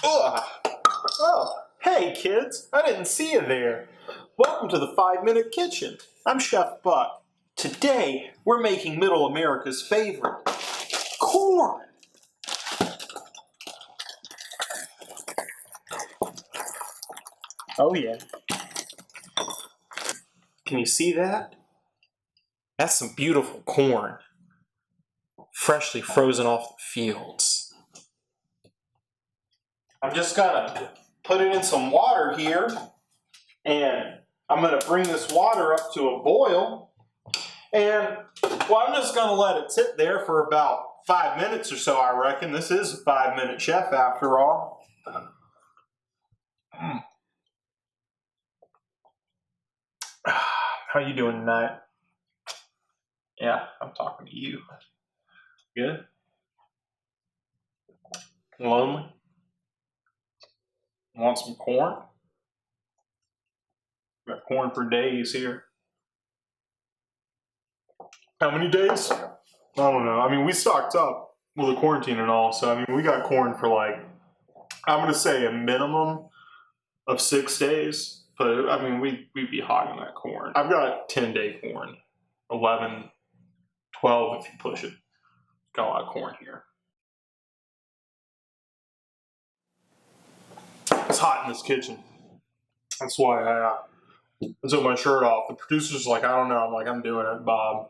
Ugh. Oh, hey kids, I didn't see you there. Welcome to the 5-Minute Kitchen. I'm Chef Buck. Today, we're making Middle America's favorite, corn. Oh yeah. Can you see that? That's some beautiful corn. Freshly frozen off the fields. I'm just gonna put it in some water here, and I'm gonna bring this water up to a boil, and well, I'm just gonna let it sit there for about 5 minutes or so, I reckon. This is a 5-minute chef after all. How you doing tonight? Yeah, I'm talking to you. Good? Lonely? Want some corn? Got corn for days here. How many days? I don't know. I mean, we stocked up with the quarantine and all, so I mean, we got corn for like, I'm gonna say a minimum of 6 days. But I mean, we'd be hogging that corn. I've got 10-day corn, 11, 12 if you push it. Got a lot of corn here. It's hot in this kitchen. That's why I took my shirt off. The producer's like, I don't know. I'm like, I'm doing it, Bob.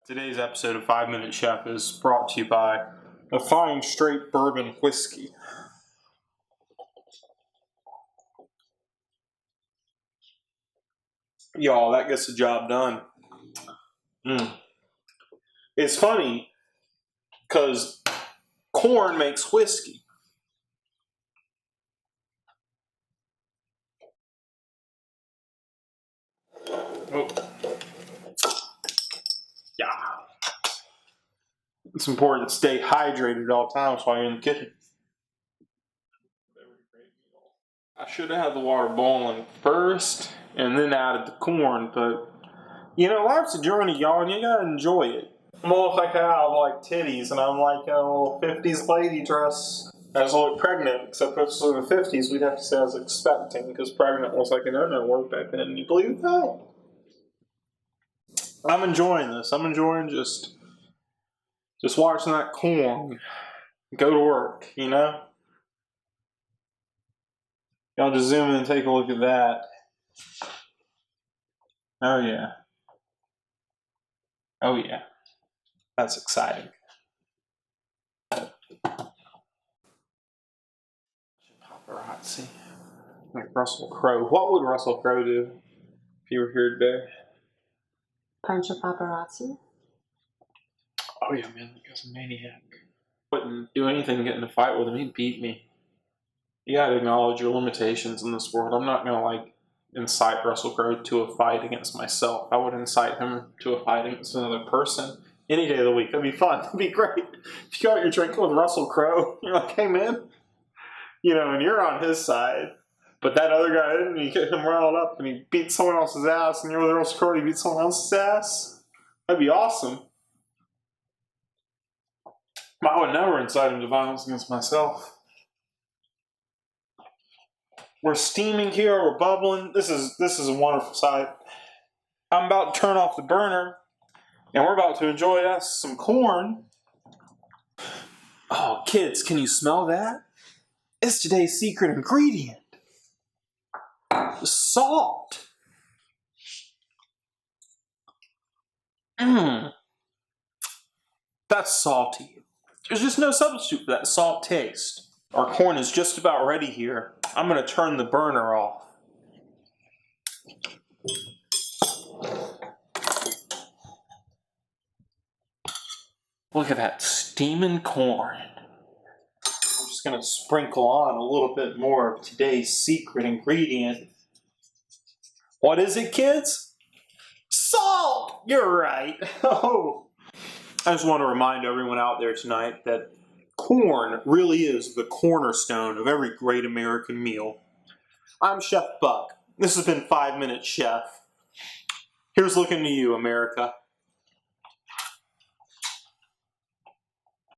Today's episode of 5-Minute Chef is brought to you by a fine straight bourbon whiskey. Y'all, that gets the job done. It's funny because corn makes whiskey. Oh. Yeah. It's important to stay hydrated at all times while you're in the kitchen. I should have had the water boiling first and then added the corn, but you know, life's a journey, y'all, and you gotta enjoy it. I'm almost like I have like titties, and I'm like a little 50s lady dress. I was like pregnant, except if it was in the 50s, we'd have to say I was expecting, because pregnant was like a no-no word back then. You believe that? I'm enjoying this. I'm enjoying just watching that corn go to work, you know? Y'all just zoom in and take a look at that. Oh yeah. Oh yeah. That's exciting. Paparazzi. Like Russell Crowe. What would Russell Crowe do if he were here today? Punch a paparazzi? Oh yeah, man, that guy's a maniac. Wouldn't do anything to get in a fight with him. He'd beat me. You gotta acknowledge your limitations in this world. I'm not gonna like incite Russell Crowe to a fight against myself. I would incite him to a fight against another person any day of the week. That'd be fun. That'd be great. If you go out, you're drinking with Russell Crowe, you're like, hey man, you know, and you're on his side. But that other guy, and you get him riled up and he beats someone else's ass, and you're with Russell Crowe and he beats someone else's ass. That'd be awesome. But I would never incite him to violence against myself. We're steaming here, we're bubbling. This is a wonderful sight. I'm about to turn off the burner, and we're about to enjoy us some corn. Oh, kids, can you smell that? It's today's secret ingredient. Salt. That's salty. There's just no substitute for that salt taste. Our corn is just about ready here. I'm going to turn the burner off. Look at that steaming corn. I'm just going to sprinkle on a little bit more of today's secret ingredient. What is it, kids? Salt! You're right. Oh. I just want to remind everyone out there tonight that corn really is the cornerstone of every great American meal. I'm Chef Buck. This has been 5-Minute Chef. Here's looking to you, America.